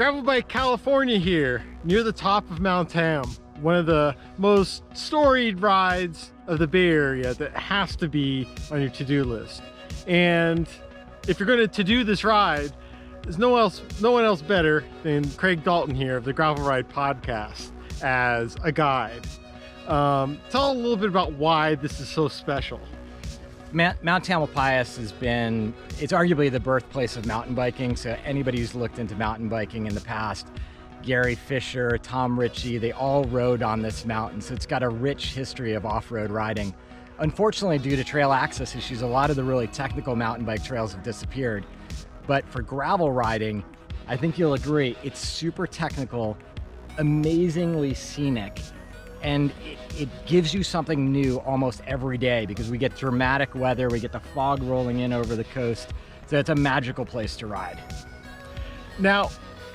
Gravel Bike California here, near the top of Mount Tam, one of the most storied rides of the Bay Area that has to be on your to-do list. And if you're going to do this ride, there's no one else better than Craig Dalton here of the Gravel Ride podcast as a guide. Tell a little bit about why this is so special. Mount Tamalpais it's arguably the birthplace of mountain biking. So anybody who's looked into mountain biking in the past, Gary Fisher, Tom Ritchie, they all rode on this mountain. So it's got a rich history of off-road riding. Unfortunately, due to trail access issues, a lot of the really technical mountain bike trails have disappeared. But for gravel riding, I think you'll agree, it's super technical, amazingly scenic, and it gives you something new almost every day because we get dramatic weather, we get the fog rolling in over the coast, so it's a magical place to ride. Now,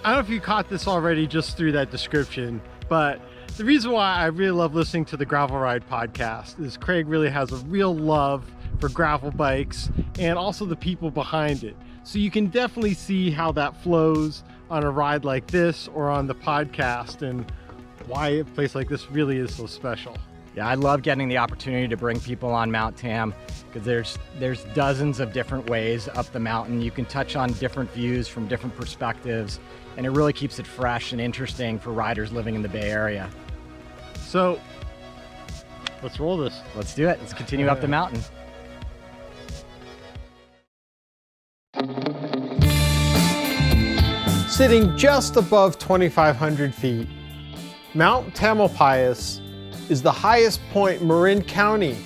I don't know if you caught this already just through that description, but the reason why I really love listening to the Gravel Ride podcast is Craig really has a real love for gravel bikes and also the people behind it. So you can definitely see how that flows on a ride like this or on the podcast and why a place like this really is so special. Yeah, I love getting the opportunity to bring people on Mount Tam because there's dozens of different ways up the mountain. You can touch on different views from different perspectives, and it really keeps it fresh and interesting for riders living in the Bay Area. So let's roll this. Let's do it. Let's continue up the mountain. Sitting just above 2,500 feet, Mount Tamalpais is the highest point in Marin County,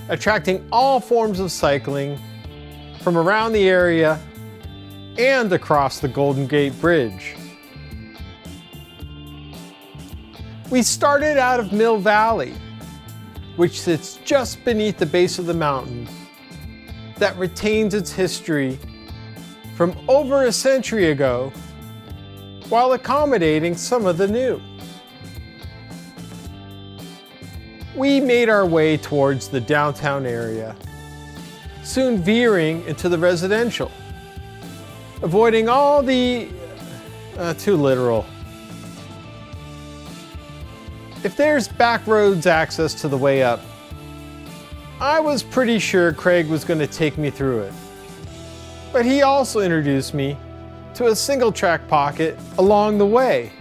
attracting all forms of cycling from around the area and across the Golden Gate Bridge. We started out of Mill Valley, which sits just beneath the base of the mountain that retains its history from over a century ago while accommodating some of the new. We made our way towards the downtown area, soon veering into the residential, avoiding all the too literal. If there's back roads access to the way up, I was pretty sure Craig was going to take me through it. But he also introduced me to a single track pocket along the way.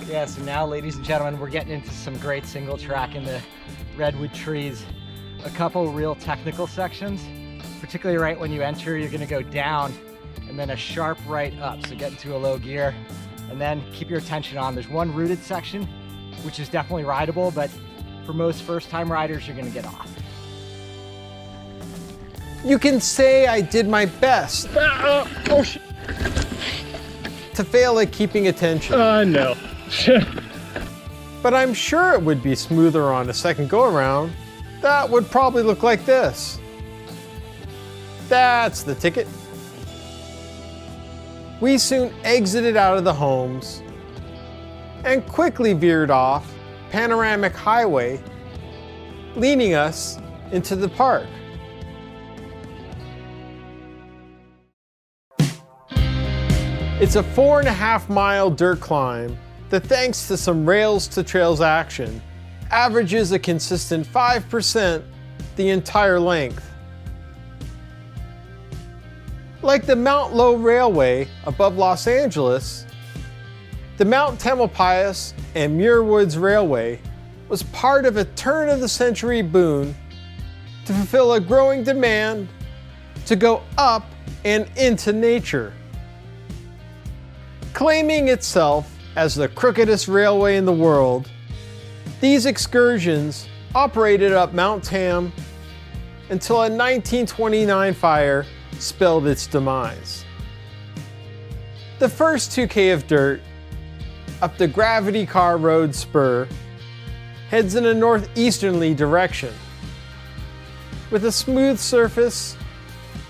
Yeah, so now, ladies and gentlemen, we're getting into some great single track in the redwood trees. A couple real technical sections, particularly right when you enter, you're gonna go down and then a sharp right up. So get into a low gear and then keep your attention on. There's one rooted section, which is definitely rideable, but for most first-time riders, you're gonna get off. You can say I did my best to fail at keeping attention. No. But I'm sure it would be smoother on a second go-around. That would probably look like this. That's the ticket. We soon exited out of the homes and quickly veered off Panoramic Highway, leading us into the park. It's a 4.5-mile dirt climb that, thanks to some rails to trails action, averages a consistent 5% the entire length. Like the Mount Lowe Railway above Los Angeles, the Mount Tamalpais and Muir Woods Railway was part of a turn-of-the-century boon to fulfill a growing demand to go up and into nature. Claiming itself as the crookedest railway in the world, these excursions operated up Mount Tam until a 1929 fire spelled its demise. The first 2K of dirt up the Gravity Car Road spur heads in a northeasterly direction, with a smooth surface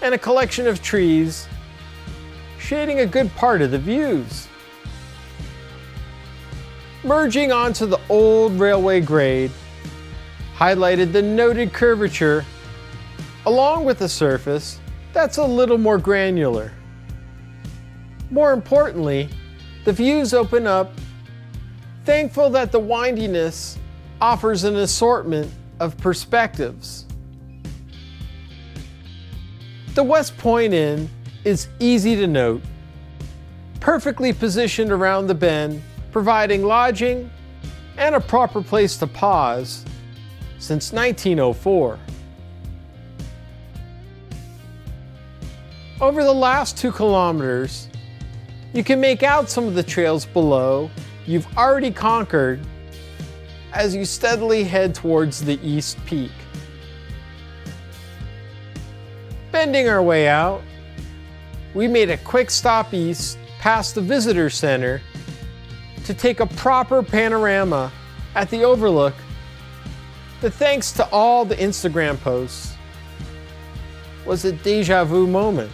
and a collection of trees shading a good part of the views. Merging onto the old railway grade highlighted the noted curvature, along with a surface that's a little more granular. More importantly, the views open up, thankful that the windiness offers an assortment of perspectives. The West Point Inn is easy to note, perfectly positioned around the bend, providing lodging and a proper place to pause since 1904. Over the last 2 kilometers, you can make out some of the trails below you've already conquered as you steadily head towards the East Peak. Bending our way out, we made a quick stop east past the visitor center to take a proper panorama at the overlook that, thanks to all the Instagram posts, was a deja vu moment.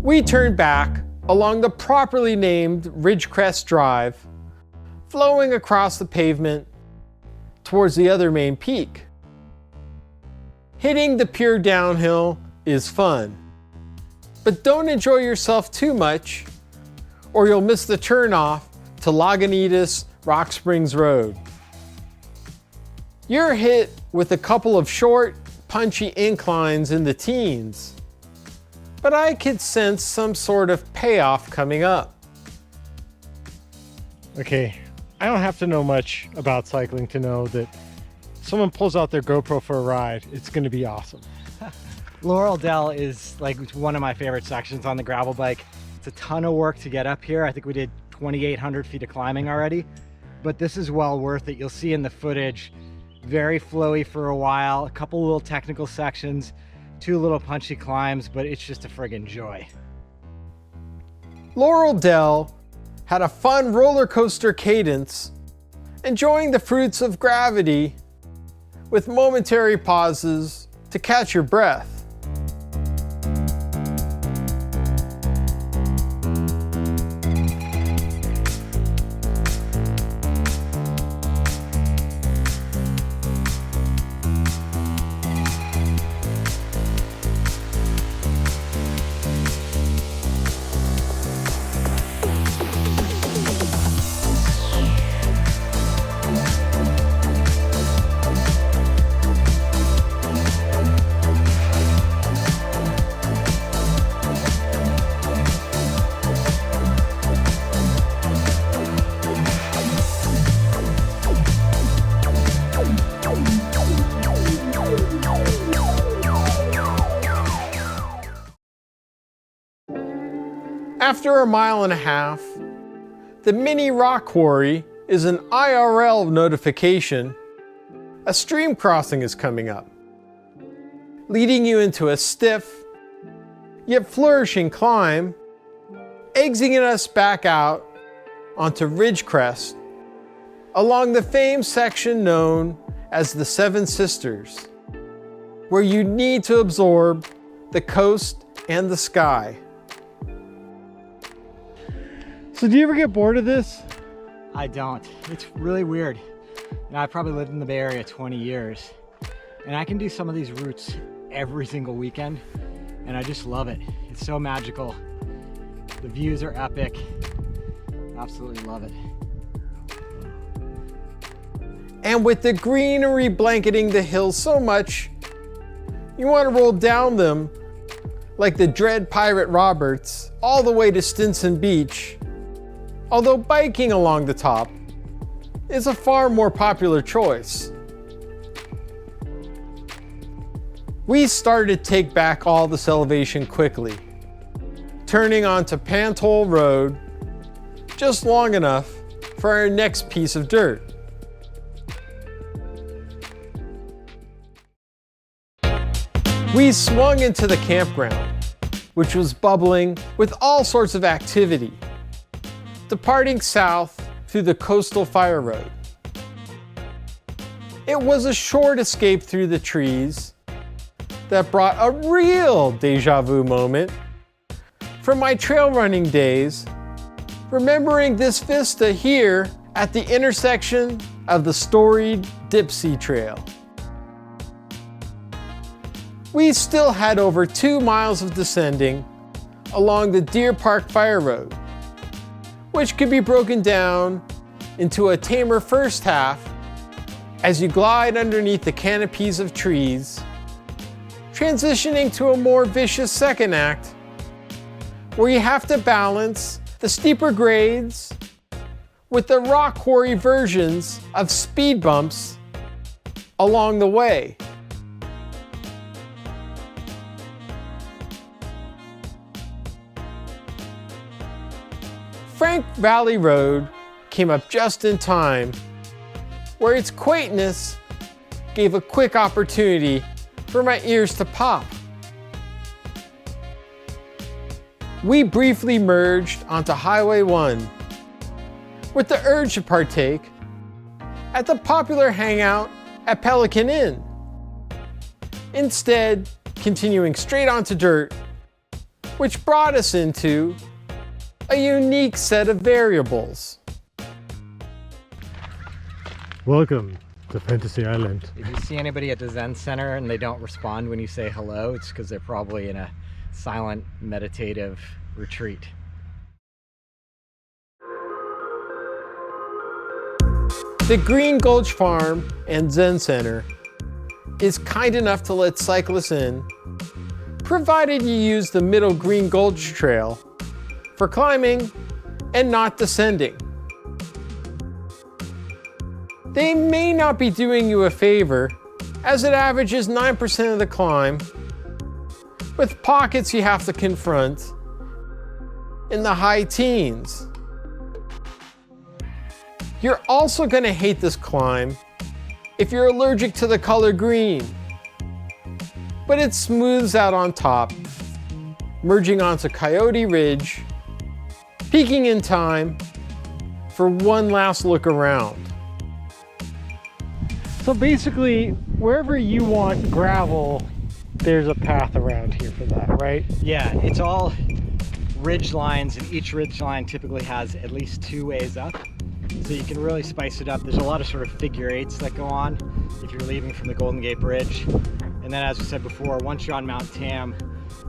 We turned back along the properly named Ridgecrest Drive, flowing across the pavement towards the other main peak. Hitting the pure downhill is fun, but don't enjoy yourself too much or you'll miss the turnoff to Lagunitas Rock Springs Road. You're hit with a couple of short, punchy inclines in the teens, but I could sense some sort of payoff coming up. Okay, I don't have to know much about cycling to know that someone pulls out their GoPro for a ride, it's going to be awesome. Laurel Dell is like one of my favorite sections on the gravel bike. It's a ton of work to get up here. I think we did 2,800 feet of climbing already, but this is well worth it. You'll see in the footage, very flowy for a while, a couple little technical sections, 2 little punchy climbs, but it's just a friggin' joy. Laurel Dell had a fun roller coaster cadence, enjoying the fruits of gravity with momentary pauses to catch your breath. After a mile and a half, the mini rock quarry is an IRL notification. A stream crossing is coming up, leading you into a stiff, yet flourishing climb, exiting us back out onto Ridgecrest, along the famed section known as the Seven Sisters, where you need to absorb the coast and the sky. So do you ever get bored of this? I don't. It's really weird. I've probably lived in the Bay Area 20 years, and I can do some of these routes every single weekend, and I just love it. It's so magical. The views are epic. Absolutely love it. And with the greenery blanketing the hills so much, you want to roll down them like the Dread Pirate Roberts all the way to Stinson Beach, although biking along the top is a far more popular choice. We started to take back all this elevation quickly, turning onto Panthole Road just long enough for our next piece of dirt. We swung into the campground, which was bubbling with all sorts of activity, departing south through the coastal fire road. It was a short escape through the trees that brought a real deja vu moment from my trail running days, remembering this vista here at the intersection of the storied Dipsea Trail. we still had over 2 miles of descending along the Deer Park Fire Road, which could be broken down into a tamer first half as you glide underneath the canopies of trees, transitioning to a more vicious second act where you have to balance the steeper grades with the rock quarry versions of speed bumps along the way. Frank Valley Road came up just in time, where its quaintness gave a quick opportunity for my ears to pop. We briefly merged onto Highway 1 with the urge to partake at the popular hangout at Pelican Inn. Instead, continuing straight onto dirt, which brought us into a unique set of variables. Welcome to Fantasy Island. If you see anybody at the Zen Center and they don't respond when you say hello, it's because they're probably in a silent meditative retreat. The Green Gulch Farm and Zen Center is kind enough to let cyclists in, provided you use the Middle Green Gulch Trail for climbing and not descending. They may not be doing you a favor, as it averages 9% of the climb, with pockets you have to confront in the high teens. You're also going to hate this climb if you're allergic to the color green, but it smooths out on top, merging onto Coyote Ridge, peaking in time for one last look around. So basically, wherever you want gravel, there's a path around here for that, right? Yeah, it's all ridge lines, and each ridge line typically has at least 2 ways up. So you can really spice it up. There's a lot of sort of figure eights that go on if you're leaving from the Golden Gate Bridge. And then, as we said before, once you're on Mount Tam,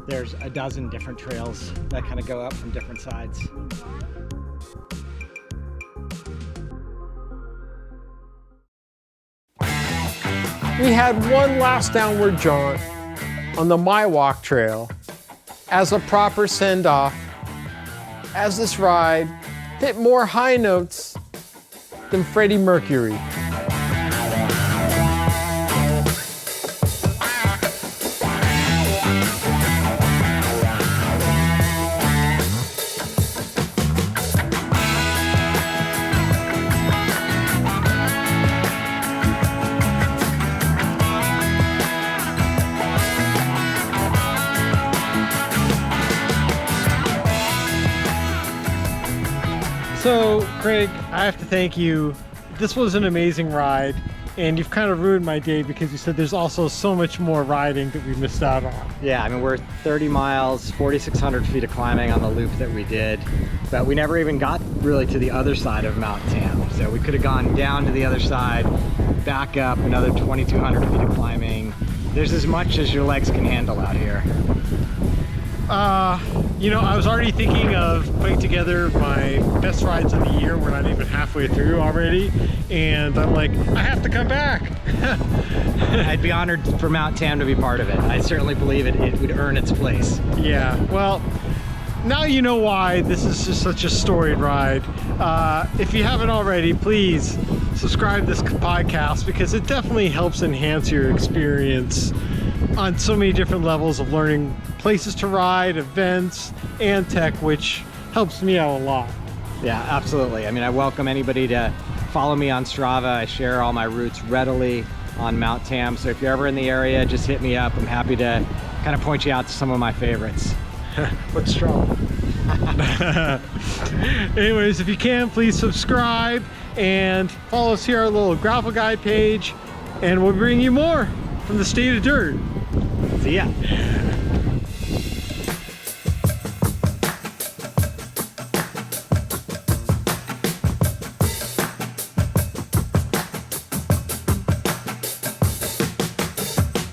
there's a dozen different trails that kind of go up from different sides. We had one last downward jaunt on the My Walk Trail as a proper send-off, as this ride hit more high notes than Freddie Mercury. So, Craig, I have to thank you. This was an amazing ride, and you've kind of ruined my day because you said there's also so much more riding that we missed out on. Yeah, I mean, we're 30 miles, 4,600 feet of climbing on the loop that we did, but we never even got really to the other side of Mount Tam. So we could have gone down to the other side, back up another 2,200 feet of climbing. There's as much as your legs can handle out here. You know, I was already thinking of putting together my best rides of the year. We're not even halfway through already, and I'm like, I have to come back. I'd be honored for Mount Tam to be part of it. I certainly believe it would earn its place. Yeah, well, now you know why this is just such a storied ride. If you haven't already, please subscribe to this podcast, because it definitely helps enhance your experience on so many different levels of learning places to ride, events, and tech, which helps me out a lot. Yeah, absolutely. I mean, I welcome anybody to follow me on Strava. I share all my routes readily on Mount Tam, so if you're ever in the area, just hit me up. I'm happy to kind of point you out to some of my favorites. But strong. Anyways, if you can, please subscribe and follow us here on our little gravel guide page, and we'll bring you more from the state of dirt. See ya.